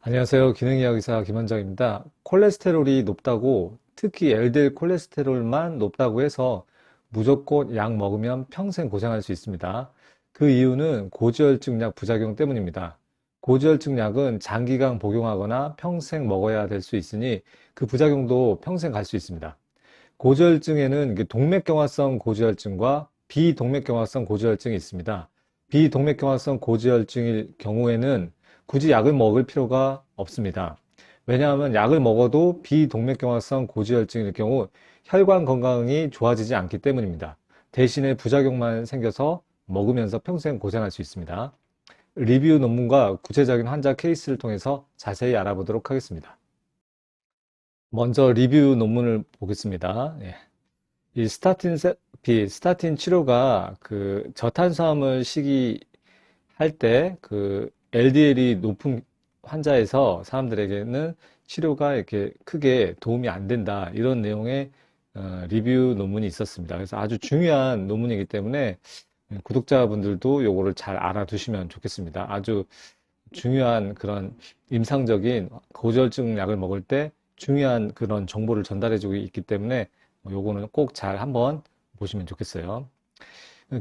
안녕하세요. 기능의학 의사 김원장입니다. 콜레스테롤이 높다고, 특히 LDL 콜레스테롤만 높다고 해서 무조건 약 먹으면 평생 고생할 수 있습니다. 그 이유는 고지혈증 약 부작용 때문입니다. 고지혈증 약은 장기간 복용하거나 평생 먹어야 될 수 있으니 그 부작용도 평생 갈 수 있습니다. 고지혈증에는 동맥경화성 고지혈증과 비동맥경화성 고지혈증이 있습니다. 비동맥경화성 고지혈증일 경우에는 굳이 약을 먹을 필요가 없습니다. 왜냐하면 약을 먹어도 비동맥경화성 고지혈증일 경우 혈관 건강이 좋아지지 않기 때문입니다. 대신에 부작용만 생겨서 먹으면서 평생 고생할 수 있습니다. 리뷰 논문과 구체적인 환자 케이스를 통해서 자세히 알아보도록 하겠습니다. 먼저 리뷰 논문을 보겠습니다. 예. 이 스타틴 치료가 그 저탄수화물 식이할 때 그 LDL이 높은 환자에서 사람들에게는 치료가 이렇게 크게 도움이 안 된다. 이런 내용의 리뷰 논문이 있었습니다. 그래서 아주 중요한 논문이기 때문에 구독자분들도 요거를 잘 알아두시면 좋겠습니다. 아주 중요한 그런 임상적인 고지혈증 약을 먹을 때 중요한 그런 정보를 전달해주고 있기 때문에 요거는 꼭 잘 한번 보시면 좋겠어요.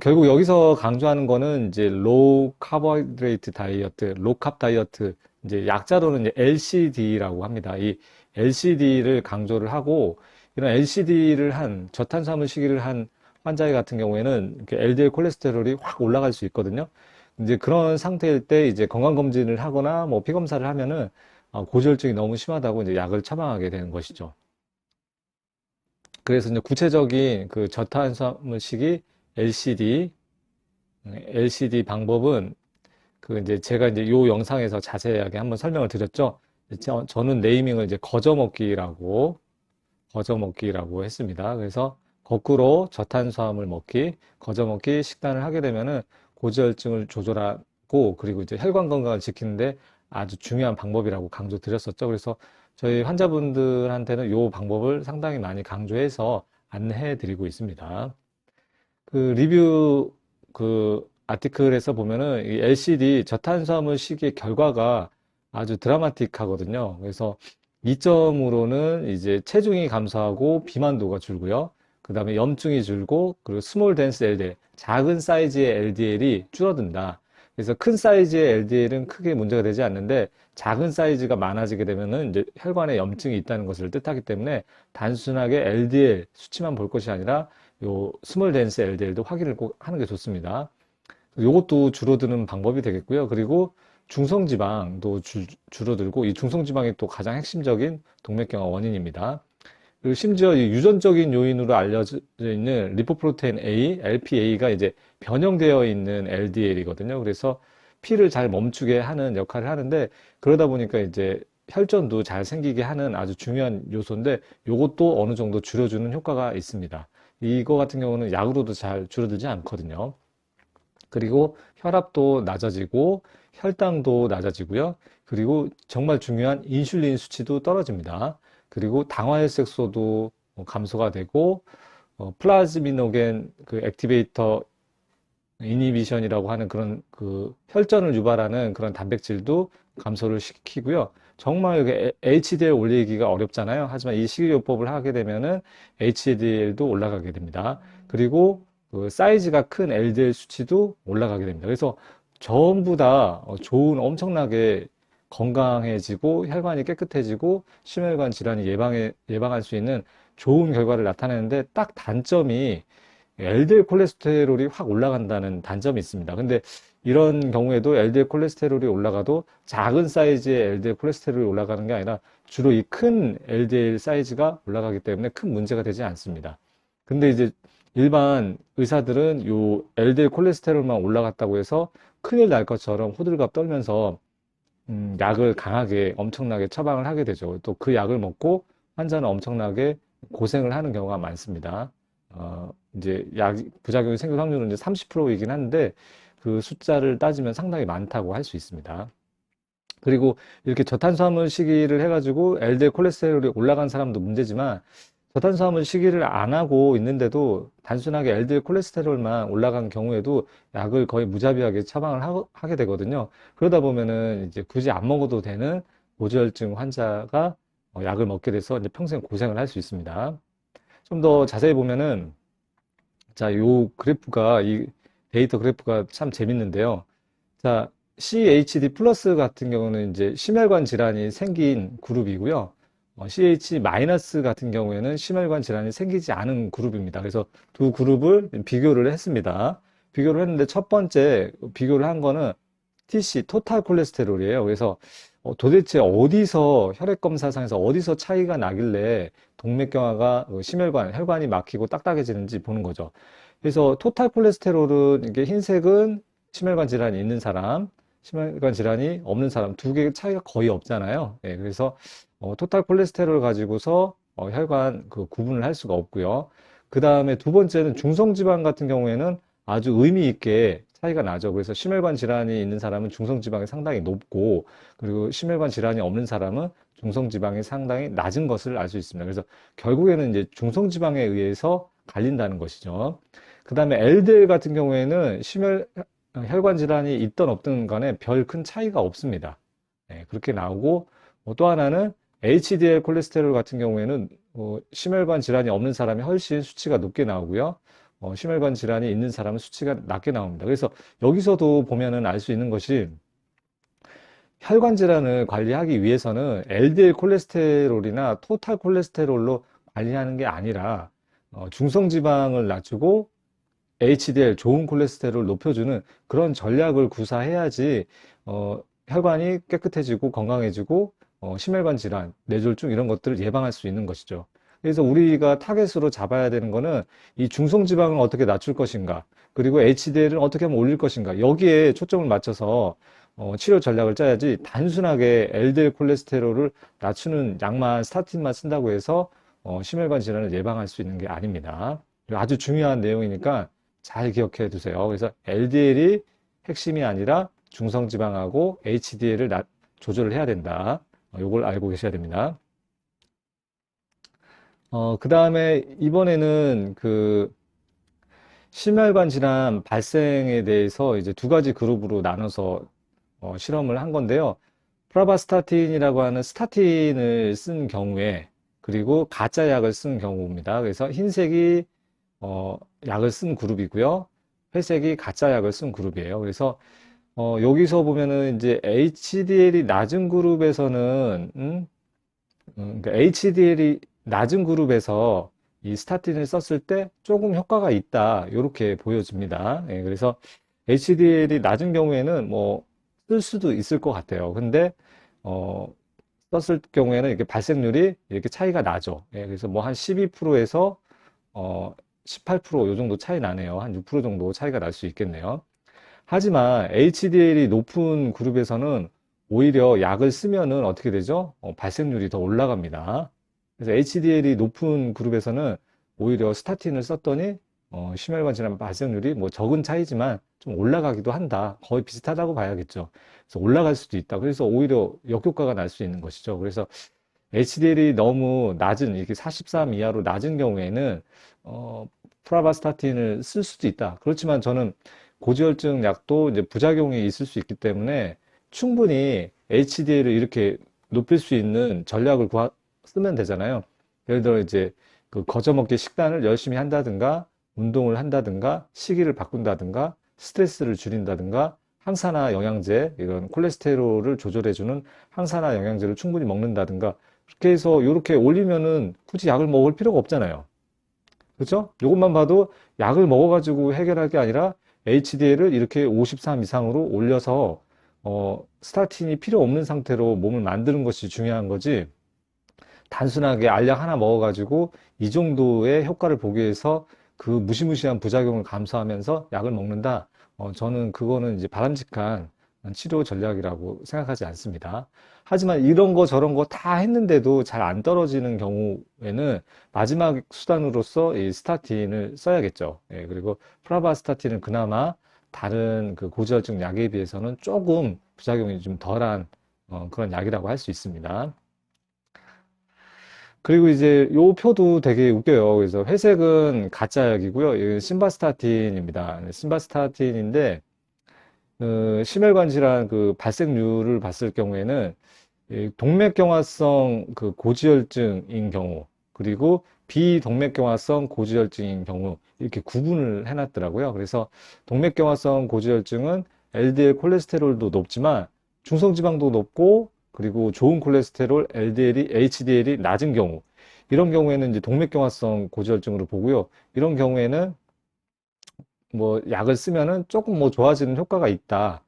결국 여기서 강조하는 거는 이제 로우 카보하이드레이트 다이어트, 로캅 다이어트, 이제 약자로는 이제 LCD라고 합니다. 이 LCD를 강조를 하고 이런 LCD를 한 저탄수화물 식이를 한 환자 같은 경우에는 LDL 콜레스테롤이 확 올라갈 수 있거든요. 이제 그런 상태일 때 이제 건강검진을 하거나 뭐 피검사를 하면은 고지혈증이 너무 심하다고 이제 약을 처방하게 되는 것이죠. 그래서 이제 구체적인 그 저탄수화물식이 LCD 방법은 그 이제 제가 이제 요 영상에서 자세하게 한번 설명을 드렸죠. 저는 네이밍을 이제 거저먹기라고 했습니다. 그래서 거꾸로 저탄수화물 먹기, 거저먹기 식단을 하게 되면은 고지혈증을 조절하고 그리고 이제 혈관 건강을 지키는데 아주 중요한 방법이라고 강조드렸었죠. 그래서 저희 환자분들한테는 요 방법을 상당히 많이 강조해서 안내해 드리고 있습니다. 그 리뷰 그 아티클에서 보면은 이 LCD 저탄수화물 식의 결과가 아주 드라마틱하거든요. 그래서 이점으로는 이제 체중이 감소하고 비만도가 줄고요. 그 다음에 염증이 줄고 그리고 스몰 덴스 LDL, 작은 사이즈의 LDL이 줄어든다. 그래서 큰 사이즈의 LDL은 크게 문제가 되지 않는데 작은 사이즈가 많아지게 되면은 이제 혈관에 염증이 있다는 것을 뜻하기 때문에 단순하게 LDL 수치만 볼 것이 아니라 요 스몰 덴스 LDL도 확인을 꼭 하는 게 좋습니다. 요것도 줄어드는 방법이 되겠고요. 그리고 중성지방도 줄어들고 이 중성지방이 또 가장 핵심적인 동맥경화 원인입니다. 그리고 심지어 이 유전적인 요인으로 알려져 있는 리포프로테인 A, LPA가 이제 변형되어 있는 LDL이거든요. 그래서 피를 잘 멈추게 하는 역할을 하는데 그러다 보니까 이제 혈전도 잘 생기게 하는 아주 중요한 요소인데 요것도 어느 정도 줄여주는 효과가 있습니다. 이거 같은 경우는 약으로도 잘 줄어들지 않거든요. 그리고 혈압도 낮아지고 혈당도 낮아지고요. 그리고 정말 중요한 인슐린 수치도 떨어집니다. 그리고 당화혈색소도 감소가 되고 플라즈미노겐 그 액티베이터 이니비션이라고 하는 그런 그 혈전을 유발하는 그런 단백질도 감소를 시키고요. 정말 이게 HDL 올리기가 어렵잖아요. 하지만 이 식이요법을 하게 되면은 HDL도 올라가게 됩니다. 그리고 그 사이즈가 큰 LDL 수치도 올라가게 됩니다. 그래서 전부 다 좋은 엄청나게 건강해지고 혈관이 깨끗해지고 심혈관 질환이 예방할 수 있는 좋은 결과를 나타내는데 딱 단점이 LDL 콜레스테롤이 확 올라간다는 단점이 있습니다. 근데 이런 경우에도 LDL 콜레스테롤이 올라가도 작은 사이즈의 LDL 콜레스테롤이 올라가는 게 아니라 주로 이 큰 LDL 사이즈가 올라가기 때문에 큰 문제가 되지 않습니다. 근데 이제 일반 의사들은 요 LDL 콜레스테롤만 올라갔다고 해서 큰일 날 것처럼 호들갑 떨면서 약을 강하게 엄청나게 처방을 하게 되죠. 또 그 약을 먹고 환자는 엄청나게 고생을 하는 경우가 많습니다. 이제 약 부작용이 생길 확률은 이제 30%이긴 한데 그 숫자를 따지면 상당히 많다고 할 수 있습니다. 그리고 이렇게 저탄수화물 식이를 해가지고 LDL 콜레스테롤이 올라간 사람도 문제지만 저탄수화물 식이를 안 하고 있는데도 단순하게 LDL 콜레스테롤만 올라간 경우에도 약을 거의 무자비하게 처방을 하게 되거든요. 그러다 보면은 이제 굳이 안 먹어도 되는 고지혈증 환자가 약을 먹게 돼서 이제 평생 고생을 할 수 있습니다. 좀 더 자세히 보면은, 자, 요 그래프가, 이 데이터 그래프가 참 재밌는데요. 자, CHD 플러스 같은 경우는 이제 심혈관 질환이 생긴 그룹이고요. CH 마이너스 같은 경우에는 심혈관 질환이 생기지 않은 그룹입니다. 그래서 두 그룹을 비교를 했습니다. 비교를 했는데 첫 번째 비교를 한 거는 TC, 토탈 콜레스테롤이에요. 그래서 도대체 어디서 혈액 검사상에서 어디서 차이가 나길래 동맥경화가 심혈관, 혈관이 막히고 딱딱해지는지 보는 거죠. 그래서 토탈 콜레스테롤은 이게 흰색은 심혈관 질환이 있는 사람, 심혈관 질환이 없는 사람 두 개의 차이가 거의 없잖아요. 예, 그래서 토탈 콜레스테롤 가지고서 혈관 그 구분을 할 수가 없고요. 그 다음에 두 번째는 중성지방 같은 경우에는 아주 의미 있게 차이가 나죠. 그래서 심혈관 질환이 있는 사람은 중성지방이 상당히 높고, 그리고 심혈관 질환이 없는 사람은 중성지방이 상당히 낮은 것을 알 수 있습니다. 그래서 결국에는 이제 중성지방에 의해서 갈린다는 것이죠. 그 다음에 LDL 같은 경우에는 혈관 질환이 있든 없든 간에 별 큰 차이가 없습니다. 네, 그렇게 나오고, 또 하나는 HDL 콜레스테롤 같은 경우에는 심혈관 질환이 없는 사람이 훨씬 수치가 높게 나오고요. 심혈관 질환이 있는 사람은 수치가 낮게 나옵니다. 그래서 여기서도 보면은 알 수 있는 것이, 혈관 질환을 관리하기 위해서는 LDL 콜레스테롤이나 토탈 콜레스테롤로 관리하는 게 아니라 중성 지방을 낮추고 HDL 좋은 콜레스테롤을 높여주는 그런 전략을 구사해야지 혈관이 깨끗해지고 건강해지고 심혈관 질환, 뇌졸중 이런 것들을 예방할 수 있는 것이죠. 그래서 우리가 타겟으로 잡아야 되는 거는 이 중성지방을 어떻게 낮출 것인가, 그리고 HDL을 어떻게 하면 올릴 것인가, 여기에 초점을 맞춰서 치료 전략을 짜야지, 단순하게 LDL 콜레스테롤을 낮추는 약만, 스타틴만 쓴다고 해서 심혈관 질환을 예방할 수 있는 게 아닙니다. 아주 중요한 내용이니까 잘 기억해 두세요. 그래서 LDL이 핵심이 아니라 중성지방하고 HDL을 조절을 해야 된다. 요걸 알고 계셔야 됩니다. 그 다음에 이번에는 그 심혈관 질환 발생에 대해서 이제 두 가지 그룹으로 나눠서 실험을 한 건데요. 프라바스타틴이라고 하는 스타틴을 쓴 경우에, 그리고 가짜 약을 쓴 경우입니다. 그래서 흰색이 약을 쓴 그룹이고요. 회색이 가짜 약을 쓴 그룹이에요. 그래서 여기서 보면은 이제 HDL이 낮은 그룹에서는 그러니까 HDL이 낮은 그룹에서 이 스타틴을 썼을 때 조금 효과가 있다, 이렇게 보여집니다. 예, 그래서 HDL이 낮은 경우에는 뭐 쓸 수도 있을 것 같아요. 근데 썼을 경우에는 이렇게 발생률이 이렇게 차이가 나죠. 예, 그래서 뭐 한 12%에서 18%, 요 정도 차이 나네요. 한 6% 정도 차이가 날 수 있겠네요. 하지만 HDL이 높은 그룹에서는 오히려 약을 쓰면은 어떻게 되죠? 발생률이 더 올라갑니다. 그래서 HDL이 높은 그룹에서는 오히려 스타틴을 썼더니 심혈관 질환 발생률이 뭐 적은 차이지만 좀 올라가기도 한다. 거의 비슷하다고 봐야겠죠. 그래서 올라갈 수도 있다. 그래서 오히려 역효과가 날 수 있는 것이죠. 그래서 HDL이 너무 낮은, 이렇게 43 이하로 낮은 경우에는 프라바스타틴을 쓸 수도 있다. 그렇지만 저는 고지혈증 약도 이제 부작용이 있을 수 있기 때문에 충분히 HDL을 이렇게 높일 수 있는 전략을 쓰면 되잖아요. 예를 들어 이제 그 거저먹기 식단을 열심히 한다든가, 운동을 한다든가, 식이를 바꾼다든가, 스트레스를 줄인다든가, 항산화 영양제, 이런 콜레스테롤을 조절해주는 항산화 영양제를 충분히 먹는다든가, 그렇게 해서 이렇게 올리면은 굳이 약을 먹을 필요가 없잖아요. 그렇죠? 이것만 봐도 약을 먹어가지고 해결할 게 아니라 HDL을 이렇게 53 이상으로 올려서 스타틴이 필요 없는 상태로 몸을 만드는 것이 중요한 거지, 단순하게 알약 하나 먹어가지고 이 정도의 효과를 보기 위해서 그 무시무시한 부작용을 감수하면서 약을 먹는다. 저는 그거는 이제 바람직한 치료 전략이라고 생각하지 않습니다. 하지만 이런 거 저런 거 다 했는데도 잘 안 떨어지는 경우에는 마지막 수단으로서 이 스타틴을 써야겠죠. 예, 그리고 프라바스타틴은 그나마 다른 그 고지혈증 약에 비해서는 조금 부작용이 좀 덜한 그런 약이라고 할 수 있습니다. 그리고 이제 요 표도 되게 웃겨요. 그래서 회색은 가짜 약이고요. 이건 심바스타틴입니다. 심바스타틴인데 심혈관 질환 그 발생률을 봤을 경우에는 동맥경화성 그 고지혈증인 경우, 그리고 비동맥경화성 고지혈증인 경우, 이렇게 구분을 해놨더라고요. 그래서 동맥경화성 고지혈증은 LDL 콜레스테롤도 높지만 중성지방도 높고, 그리고 좋은 콜레스테롤 LDL이, HDL이 낮은 경우, 이런 경우에는 이제 동맥경화성 고지혈증으로 보고요. 이런 경우에는 뭐 약을 쓰면은 조금 뭐 좋아지는 효과가 있다.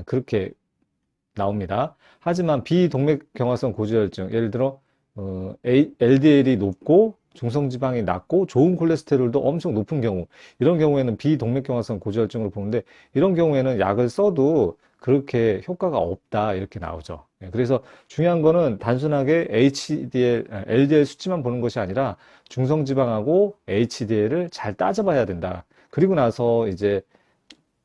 그렇게 나옵니다. 하지만 비동맥경화성 고지혈증, 예를 들어 LDL이 높고 중성지방이 낮고 좋은 콜레스테롤도 엄청 높은 경우, 이런 경우에는 비동맥경화성 고지혈증으로 보는데, 이런 경우에는 약을 써도 그렇게 효과가 없다, 이렇게 나오죠. 그래서 중요한 거는 단순하게 HDL, LDL 수치만 보는 것이 아니라 중성지방하고 HDL을 잘 따져봐야 된다. 그리고 나서 이제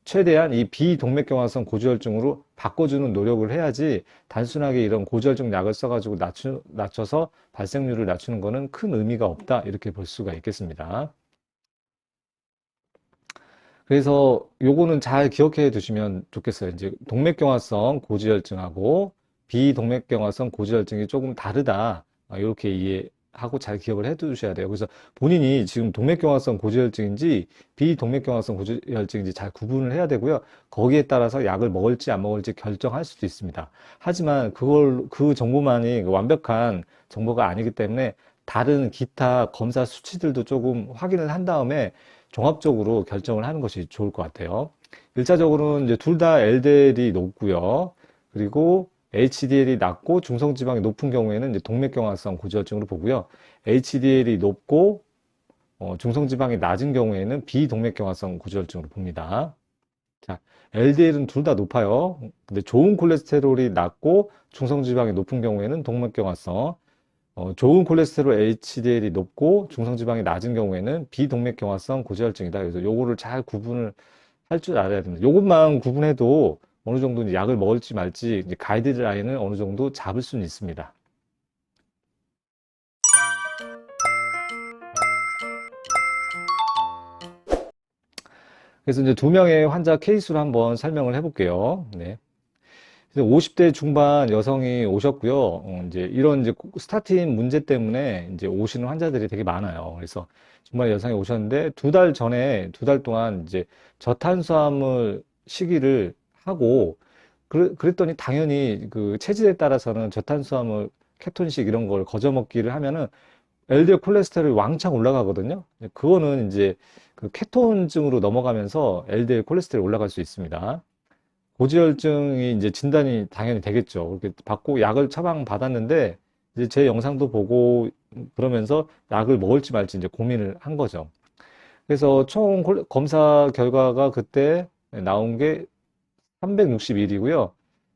최대한 이 비동맥경화성 고지혈증으로 바꿔주는 노력을 해야지, 단순하게 이런 고지혈증 약을 써가지고 낮춰서 발생률을 낮추는 거는 큰 의미가 없다, 이렇게 볼 수가 있겠습니다. 그래서 요거는 잘 기억해 두시면 좋겠어요. 이제 동맥경화성 고지혈증하고 비동맥경화성 고지혈증이 조금 다르다. 이렇게 이해하고 잘 기억을 해 두셔야 돼요. 그래서 본인이 지금 동맥경화성 고지혈증인지 비동맥경화성 고지혈증인지 잘 구분을 해야 되고요. 거기에 따라서 약을 먹을지 안 먹을지 결정할 수도 있습니다. 하지만 그 정보만이 완벽한 정보가 아니기 때문에 다른 기타 검사 수치들도 조금 확인을 한 다음에 종합적으로 결정을 하는 것이 좋을 것 같아요. 일차적으로는 이제 둘 다 LDL이 높고요. 그리고 HDL이 낮고 중성지방이 높은 경우에는 이제 동맥경화성 고지혈증으로 보고요. HDL이 높고 중성지방이 낮은 경우에는 비동맥경화성 고지혈증으로 봅니다. 자, LDL은 둘 다 높아요. 근데 좋은 콜레스테롤이 낮고 중성지방이 높은 경우에는 동맥경화성, 좋은 콜레스테롤 HDL이 높고 중성지방이 낮은 경우에는 비동맥경화성 고지혈증이다. 그래서 요거를 잘 구분을 할 줄 알아야 됩니다. 요것만 구분해도 어느 정도 이제 약을 먹을지 말지 이제 가이드라인을 어느 정도 잡을 수는 있습니다. 그래서 이제 두 명의 환자 케이스로 한번 설명을 해볼게요. 네. 50대 중반 여성이 오셨고요. 이제 이런 이제 스타틴 문제 때문에 이제 오시는 환자들이 되게 많아요. 그래서 중반 여성이 오셨는데 두 달 동안 이제 저탄수화물 시기를 하고, 그랬더니 당연히 그 체질에 따라서는 저탄수화물 케톤식 이런 걸 거저 먹기를 하면은 LDL 콜레스테롤이 왕창 올라가거든요. 그거는 이제 그 케톤증으로 넘어가면서 LDL 콜레스테롤이 올라갈 수 있습니다. 고지혈증이 이제 진단이 당연히 되겠죠. 그렇게 받고 약을 처방 받았는데, 이제 제 영상도 보고 그러면서 약을 먹을지 말지 이제 고민을 한 거죠. 그래서 총 검사 결과가 그때 나온 게 361이고요.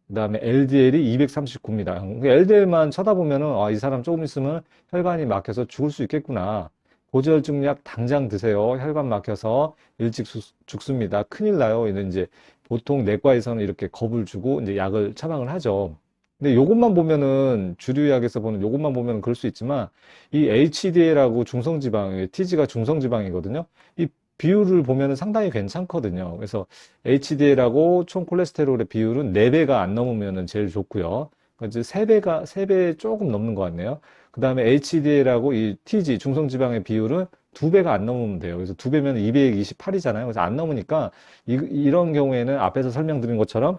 그 다음에 LDL이 239입니다. LDL만 쳐다보면은, 아, 이 사람 조금 있으면 혈관이 막혀서 죽을 수 있겠구나. 고지혈증 약 당장 드세요. 혈관 막혀서 일찍 죽습니다. 큰일 나요. 이런 이제 보통 내과에서는 이렇게 겁을 주고 이제 약을 처방을 하죠. 근데 요것만 보면은, 주류약에서 보는 요것만 보면은 그럴 수 있지만, 이 HDL하고 중성지방, TG가 중성지방이거든요. 이 비율을 보면은 상당히 괜찮거든요. 그래서 HDL하고 총 콜레스테롤의 비율은 4배가 안 넘으면 제일 좋고요. 그러니까 3배 조금 넘는 것 같네요. 그 다음에 HDL하고 이 TG, 중성지방의 비율은 2배가 안 넘으면 돼요. 그래서 2배면 228이잖아요. 그래서 안 넘으니까 이런 경우에는 앞에서 설명드린 것처럼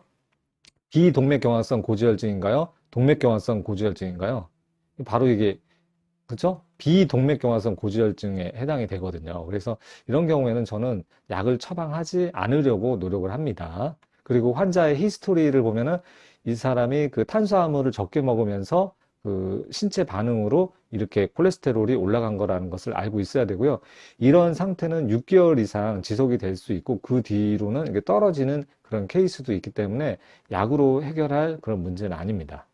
비동맥경화성 고지혈증인가요? 동맥경화성 고지혈증인가요? 바로 이게, 그죠? 비동맥경화성 고지혈증에 해당이 되거든요. 그래서 이런 경우에는 저는 약을 처방하지 않으려고 노력을 합니다. 그리고 환자의 히스토리를 보면은 이 사람이 그 탄수화물을 적게 먹으면서 그 신체 반응으로 이렇게 콜레스테롤이 올라간 거라는 것을 알고 있어야 되고요. 이런 상태는 6개월 이상 지속이 될 수 있고, 그 뒤로는 이게 떨어지는 그런 케이스도 있기 때문에 약으로 해결할 그런 문제는 아닙니다.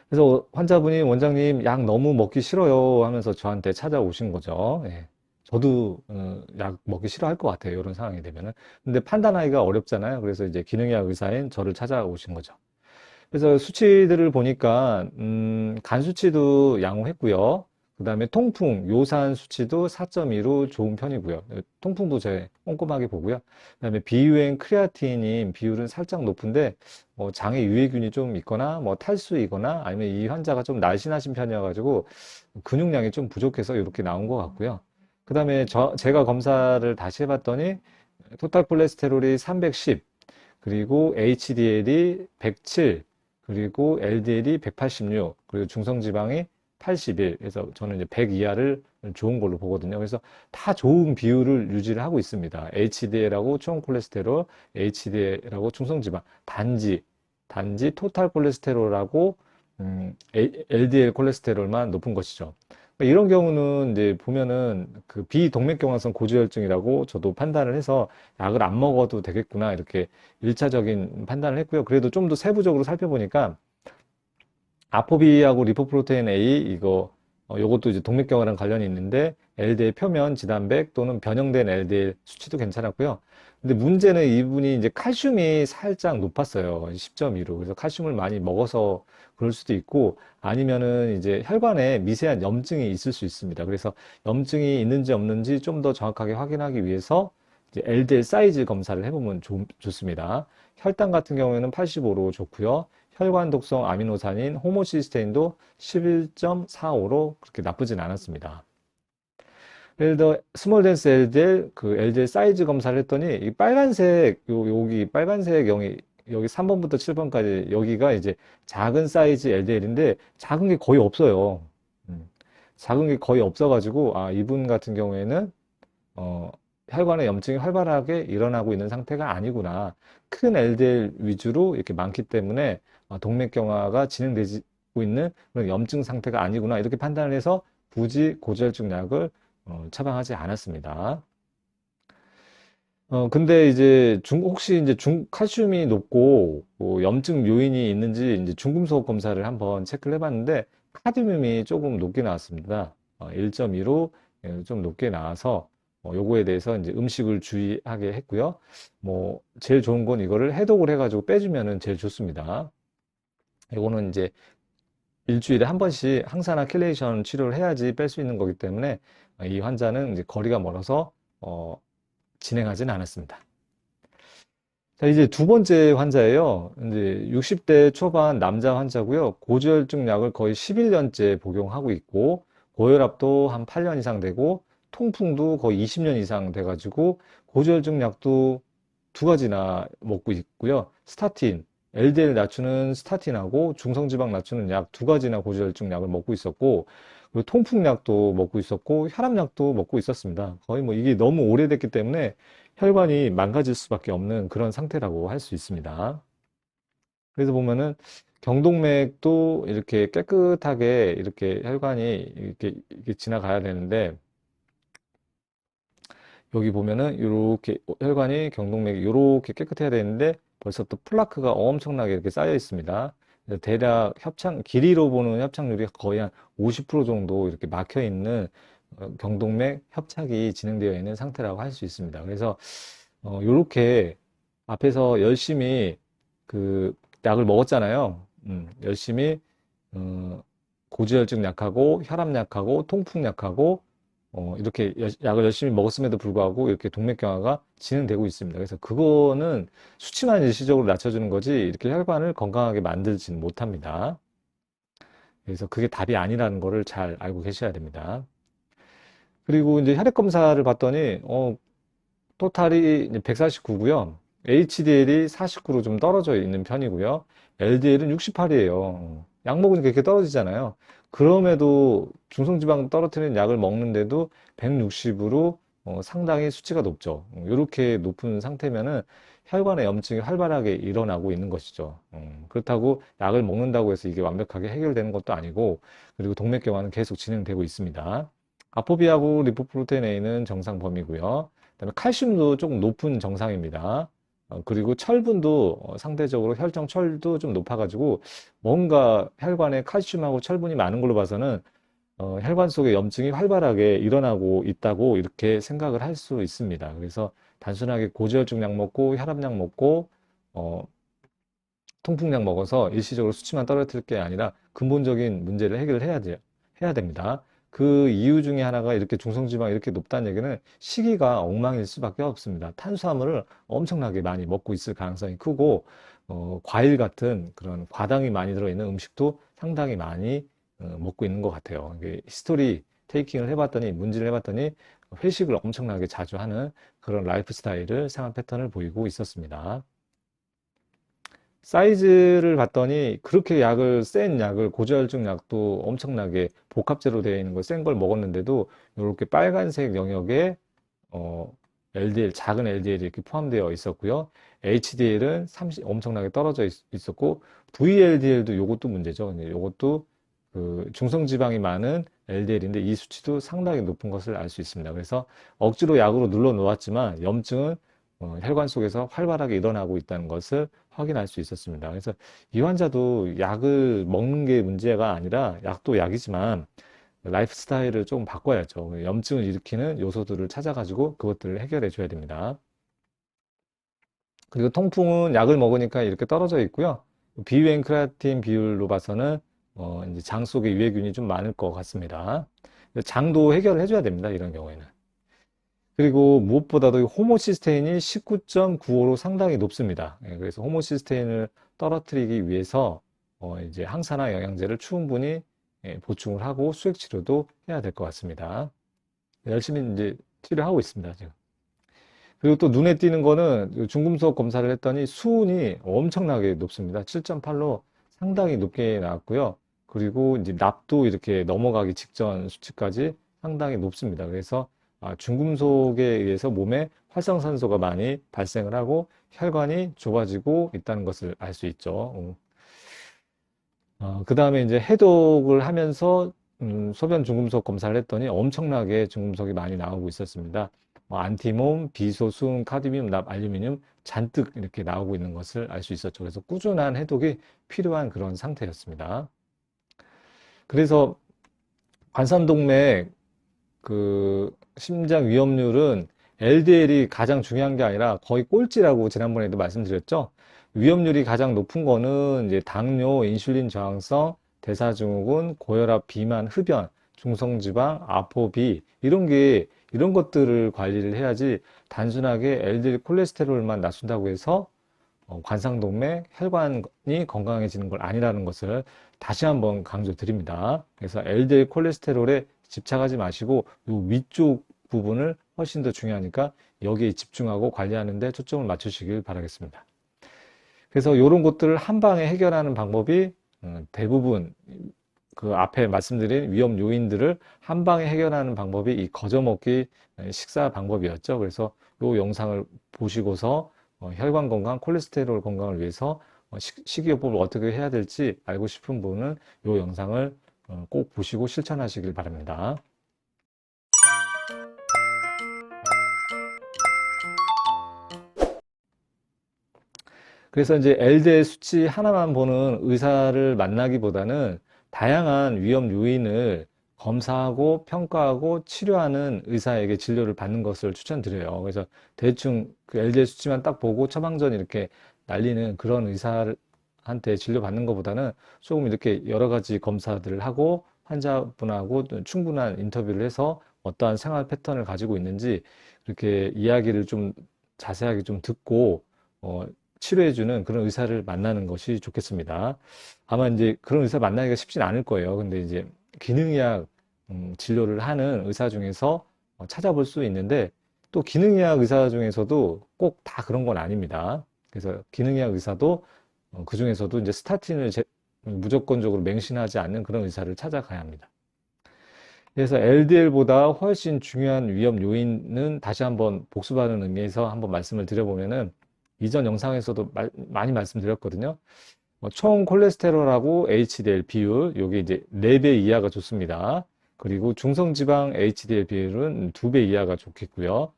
그래서 환자분이 원장님 약 너무 먹기 싫어요 하면서 저한테 찾아오신 거죠. 예. 저도 약 먹기 싫어할 것 같아요. 이런 상황이 되면은. 근데 판단하기가 어렵잖아요. 그래서 이제 기능의학 의사인 저를 찾아오신 거죠. 그래서 수치들을 보니까 간 수치도 양호했고요. 그 다음에 통풍, 요산 수치도 4.2로 좋은 편이고요. 통풍도 제 꼼꼼하게 보고요. 그 다음에 비유행 크레아틴인 비율은 살짝 높은데, 장에 유해균이 좀 있거나, 뭐 탈수이거나, 아니면 이 환자가 좀 날씬하신 편이어가지고, 근육량이 좀 부족해서 이렇게 나온 것 같고요. 그 다음에 제가 검사를 다시 해봤더니, 토탈 콜레스테롤이 310, 그리고 HDL이 107, 그리고 LDL이 186, 그리고 중성지방이 81. 그래서 저는 이제 100 이하를 좋은 걸로 보거든요. 그래서 다 좋은 비율을 유지를 하고 있습니다. HDL하고 총 콜레스테롤, HDL하고 중성지방. 단지 토탈 콜레스테롤하고 LDL 콜레스테롤만 높은 것이죠. 그러니까 이런 경우는 이제 보면은 그 비동맥경화성 고지혈증이라고 저도 판단을 해서 약을 안 먹어도 되겠구나 이렇게 1차적인 판단을 했고요. 그래도 좀 더 세부적으로 살펴보니까 아포비하고 리포프로테인 A 요것도 이제 동맥경화랑 관련이 있는데 LDL 표면 지단백 또는 변형된 LDL 수치도 괜찮았고요. 근데 문제는 이분이 이제 칼슘이 살짝 높았어요. 10.2로. 그래서 칼슘을 많이 먹어서 그럴 수도 있고 아니면은 이제 혈관에 미세한 염증이 있을 수 있습니다. 그래서 염증이 있는지 없는지 좀 더 정확하게 확인하기 위해서 이제 LDL 사이즈 검사를 해보면 좋습니다. 혈당 같은 경우에는 85로 좋고요. 혈관 독성 아미노산인 호모시스테인도 11.45로 그렇게 나쁘진 않았습니다. 예를 들어 스몰 댄스 LDL 그 LDL 사이즈 검사를 했더니 이 빨간색 여기 빨간색 여기 3번부터 7번까지 여기가 이제 작은 사이즈 LDL인데 작은 게 거의 없어요. 음, 작은 게 거의 없어가지고 아 이분 같은 경우에는 어, 혈관에 염증이 활발하게 일어나고 있는 상태가 아니구나. 큰 LDL 위주로 이렇게 많기 때문에 동맥경화가 진행되고 있는 그런 염증 상태가 아니구나. 이렇게 판단을 해서 굳이 고지혈증 약을 처방하지 않았습니다. 근데 이제 혹시 이제 칼슘이 높고 염증 요인이 있는지 이제 중금속 검사를 한번 체크를 해봤는데 카드뮴이 조금 높게 나왔습니다. 1.2로 좀 높게 나와서 요거에 대해서 이제 음식을 주의하게 했고요. 뭐 제일 좋은 건 이거를 해독을 해가지고 빼주면은 제일 좋습니다. 이거는 이제 일주일에 한 번씩 항산화 켈레이션 치료를 해야지 뺄 수 있는 거기 때문에 이 환자는 이제 거리가 멀어서 진행하지는 않았습니다. 자, 이제 두 번째 환자예요. 이제 60대 초반 남자 환자고요. 고지혈증 약을 거의 11년째 복용하고 있고, 고혈압도 한 8년 이상 되고, 통풍도 거의 20년 이상 돼가지고, 고지혈증 약도 두 가지나 먹고 있고요. 스타틴, LDL 낮추는 스타틴하고 중성지방 낮추는 약 두 가지나 고지혈증 약을 먹고 있었고, 그리고 통풍약도 먹고 있었고, 혈압약도 먹고 있었습니다. 거의 뭐 이게 너무 오래됐기 때문에 혈관이 망가질 수밖에 없는 그런 상태라고 할 수 있습니다. 그래서 보면은 경동맥도 이렇게 깨끗하게 이렇게 혈관이 이렇게 지나가야 되는데 여기 보면은 이렇게 혈관이 경동맥이 이렇게 깨끗해야 되는데 벌써 또 플라크가 엄청나게 이렇게 쌓여 있습니다. 그래서 대략 길이로 보는 협착률이 거의 한 50% 정도 이렇게 막혀 있는 경동맥 협착이 진행되어 있는 상태라고 할 수 있습니다. 그래서 요렇게 앞에서 열심히 그 약을 먹었잖아요. 열심히 고지혈증 약하고 혈압 약하고 통풍 약하고 이렇게 약을 열심히 먹었음에도 불구하고 이렇게 동맥경화가 진행되고 있습니다. 그래서 그거는 수치만 일시적으로 낮춰주는 거지 이렇게 혈관을 건강하게 만들지는 못합니다. 그래서 그게 답이 아니라는 거를 잘 알고 계셔야 됩니다. 그리고 이제 혈액 검사를 봤더니 토탈이 149고요. HDL이 49로 좀 떨어져 있는 편이고요. LDL은 68이에요. 약 먹으니까 이렇게 떨어지잖아요. 그럼에도 중성지방 떨어뜨리는 약을 먹는데도 160으로 상당히 수치가 높죠. 이렇게 높은 상태면은 혈관의 염증이 활발하게 일어나고 있는 것이죠. 그렇다고 약을 먹는다고 해서 이게 완벽하게 해결되는 것도 아니고, 그리고 동맥경화는 계속 진행되고 있습니다. 아포비하고 리포프로테인 A는 정상 범위고요. 그다음에 칼슘도 조금 높은 정상입니다. 그리고 철분도 상대적으로 혈청 철도 좀 높아가지고 뭔가 혈관에 칼슘하고 철분이 많은 걸로 봐서는 혈관 속에 염증이 활발하게 일어나고 있다고 이렇게 생각을 할 수 있습니다. 그래서 단순하게 고지혈증 약 먹고 혈압약 먹고 어, 통풍약 먹어서 일시적으로 수치만 떨어뜨릴 게 아니라 근본적인 문제를 해결을 해야 됩니다. 그 이유 중에 하나가 이렇게 중성지방이 이렇게 높다는 얘기는 식이가 엉망일 수밖에 없습니다. 탄수화물을 엄청나게 많이 먹고 있을 가능성이 크고, 과일 같은 그런 과당이 많이 들어있는 음식도 상당히 많이 먹고 있는 것 같아요. 이게 히스토리 테이킹을 해봤더니, 문제를 해봤더니 회식을 엄청나게 자주 하는 그런 라이프 스타일을, 생활 패턴을 보이고 있었습니다. 사이즈를 봤더니 그렇게 센 약을, 고지혈증 약도 엄청나게 복합제로 되어 있는 걸 센 걸 먹었는데도 이렇게 빨간색 영역에 LDL, 작은 LDL이 이렇게 포함되어 있었고요. HDL은 30, 엄청나게 떨어져 있었고, VLDL도 요것도 문제죠. 요것도 그 중성지방이 많은 LDL인데 이 수치도 상당히 높은 것을 알 수 있습니다. 그래서 억지로 약으로 눌러 놓았지만 염증은 혈관 속에서 활발하게 일어나고 있다는 것을 확인할 수 있었습니다. 그래서 이 환자도 약을 먹는 게 문제가 아니라 약도 약이지만 라이프 스타일을 조금 바꿔야죠. 염증을 일으키는 요소들을 찾아가지고 그것들을 해결해 줘야 됩니다. 그리고 통풍은 약을 먹으니까 이렇게 떨어져 있고요. 비유행 크레아틴 비율로 봐서는 이제 장 속에 유해균이 좀 많을 것 같습니다. 장도 해결을 해줘야 됩니다. 이런 경우에는. 그리고 무엇보다도 호모시스테인이 19.95로 상당히 높습니다. 그래서 호모시스테인을 떨어뜨리기 위해서 이제 항산화 영양제를 충분히 보충을 하고 수액 치료도 해야 될 것 같습니다. 열심히 이제 치료하고 있습니다, 지금. 그리고 또 눈에 띄는 거는 중금속 검사를 했더니 수은이 엄청나게 높습니다. 7.8로 상당히 높게 나왔고요. 그리고 이제 납도 이렇게 넘어가기 직전 수치까지 상당히 높습니다. 그래서 중금속에 의해서 몸에 활성산소가 많이 발생을 하고 혈관이 좁아지고 있다는 것을 알 수 있죠. 그 다음에 이제 해독을 하면서 소변 중금속 검사를 했더니 엄청나게 중금속이 많이 나오고 있었습니다. 안티몬, 비소순, 카드뮴, 납, 알루미늄 잔뜩 이렇게 나오고 있는 것을 알 수 있었죠. 그래서 꾸준한 해독이 필요한 그런 상태였습니다. 그래서 관상동맥 그 심장 위험률은 LDL이 가장 중요한 게 아니라 거의 꼴찌라고 지난번에도 말씀드렸죠. 위험률이 가장 높은 거는 이제 당뇨, 인슐린 저항성, 대사증후군, 고혈압, 비만, 흡연, 중성지방, 아포비 이런 것들을 관리를 해야지 단순하게 LDL 콜레스테롤만 낮춘다고 해서 관상동맥, 혈관이 건강해지는 걸 아니라는 것을 다시 한번 강조드립니다. 그래서 LDL 콜레스테롤에 집착하지 마시고 이 위쪽 부분을 훨씬 더 중요하니까 여기에 집중하고 관리하는 데 초점을 맞추시길 바라겠습니다. 그래서 이런 것들을 한 방에 해결하는 방법이 대부분 그 앞에 말씀드린 위험 요인들을 한 방에 해결하는 방법이 이 거저먹기 식사 방법이었죠. 그래서 이 영상을 보시고서 혈관 건강, 콜레스테롤 건강을 위해서 식이요법을 어떻게 해야 될지 알고 싶은 분은 이 영상을 꼭 보시고 실천하시길 바랍니다. 그래서 이제 LDL 수치 하나만 보는 의사를 만나기보다는 다양한 위험 요인을 검사하고 평가하고 치료하는 의사에게 진료를 받는 것을 추천드려요. 그래서 대충 그 LDL 수치만 딱 보고 처방전 이렇게 날리는 그런 의사한테 진료받는 것보다는 조금 이렇게 여러 가지 검사들을 하고 환자분하고 충분한 인터뷰를 해서 어떠한 생활 패턴을 가지고 있는지 그렇게 이야기를 좀 자세하게 좀 듣고 치료해주는 그런 의사를 만나는 것이 좋겠습니다. 아마 이제 그런 의사 만나기가 쉽진 않을 거예요. 근데 이제 기능의학 진료를 하는 의사 중에서 찾아볼 수 있는데 또 기능의학 의사 중에서도 꼭 다 그런 건 아닙니다. 그래서 기능의학 의사도 그 중에서도 이제 스타틴을 무조건적으로 맹신하지 않는 그런 의사를 찾아가야 합니다. 그래서 LDL보다 훨씬 중요한 위험 요인은 다시 한번 복습하는 의미에서 한번 말씀을 드려보면은 이전 영상에서도 많이 말씀드렸거든요. 총 콜레스테롤하고 HDL 비율, 요게 이제 4배 이하가 좋습니다. 그리고 중성지방 HDL 비율은 2배 이하가 좋겠고요.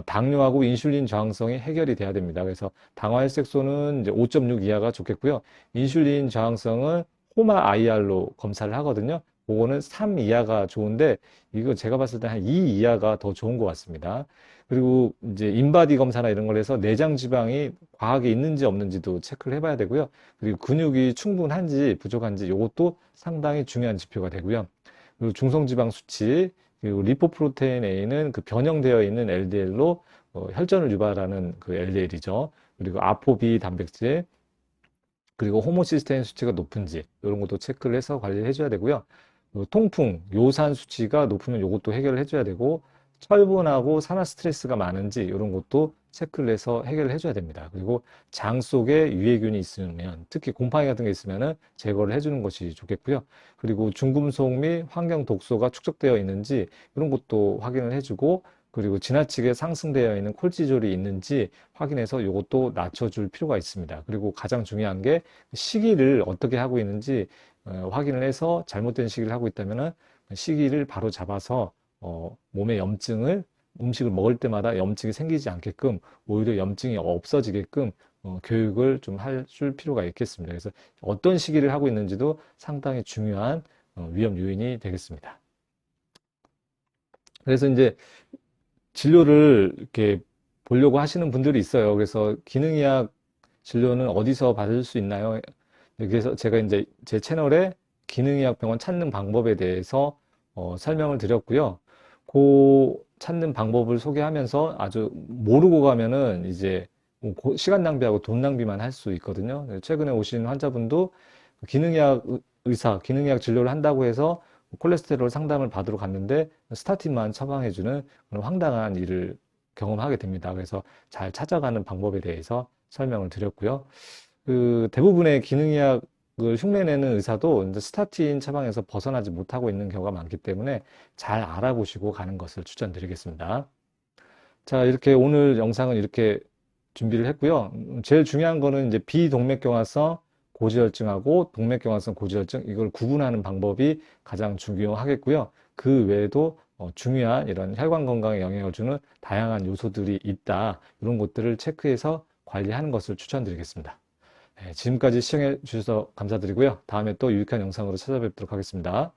당뇨하고 인슐린 저항성이 해결이 돼야 됩니다. 그래서 당화혈색소는 이제 5.6 이하가 좋겠고요. 인슐린 저항성은 호마 IR로 검사를 하거든요. 그거는 3 이하가 좋은데 이거 제가 봤을 때 한 2 이하가 더 좋은 것 같습니다. 그리고 이제 인바디 검사나 이런 걸 해서 내장 지방이 과하게 있는지 없는지도 체크를 해봐야 되고요. 그리고 근육이 충분한지 부족한지 이것도 상당히 중요한 지표가 되고요. 그리고 중성지방 수치, 그리고 리포프로테인 A는 그 변형되어 있는 LDL로 혈전을 유발하는 그 LDL이죠. 그리고 아포비 단백질, 그리고 호모시스테인 수치가 높은지 이런 것도 체크를 해서 관리를 해줘야 되고요. 통풍, 요산 수치가 높으면 이것도 해결을 해줘야 되고 철분하고 산화 스트레스가 많은지 이런 것도 체크를 해서 해결을 해줘야 됩니다. 그리고 장 속에 유해균이 있으면 특히 곰팡이 같은 게 있으면 제거를 해주는 것이 좋겠고요. 그리고 중금속 및 환경 독소가 축적되어 있는지 이런 것도 확인을 해주고 그리고 지나치게 상승되어 있는 콜티졸이 있는지 확인해서 이것도 낮춰줄 필요가 있습니다. 그리고 가장 중요한 게 시기를 어떻게 하고 있는지 확인을 해서 잘못된 시기를 하고 있다면 시기를 바로 잡아서 몸의 염증을 음식을 먹을 때마다 염증이 생기지 않게끔 오히려 염증이 없어지게끔 교육을 좀 해줄 필요가 있겠습니다. 그래서 어떤 시기를 하고 있는지도 상당히 중요한 위험 요인이 되겠습니다. 그래서 이제 진료를 이렇게 보려고 하시는 분들이 있어요. 그래서 기능의학 진료는 어디서 받을 수 있나요? 그래서 제가 이제 제 채널에 기능의학 병원 찾는 방법에 대해서 설명을 드렸고요. 그 찾는 방법을 소개하면서 아주 모르고 가면은 이제 시간 낭비하고 돈 낭비만 할 수 있거든요. 최근에 오신 환자분도 기능의학 의사, 기능의학 진료를 한다고 해서 콜레스테롤 상담을 받으러 갔는데 스타틴만 처방해주는 그런 황당한 일을 경험하게 됩니다. 그래서 잘 찾아가는 방법에 대해서 설명을 드렸고요. 그 대부분의 기능의학을 흉내내는 의사도 이제 스타틴 처방에서 벗어나지 못하고 있는 경우가 많기 때문에 잘 알아보시고 가는 것을 추천드리겠습니다. 자, 이렇게 오늘 영상은 이렇게 준비를 했고요. 제일 중요한 거는 이제 비동맥경화성 고지혈증하고 동맥경화성 고지혈증 이걸 구분하는 방법이 가장 중요하겠고요. 그 외에도 중요한 이런 혈관 건강에 영향을 주는 다양한 요소들이 있다. 이런 것들을 체크해서 관리하는 것을 추천드리겠습니다. 네, 지금까지 시청해 주셔서 감사드리고요. 다음에 또 유익한 영상으로 찾아뵙도록 하겠습니다.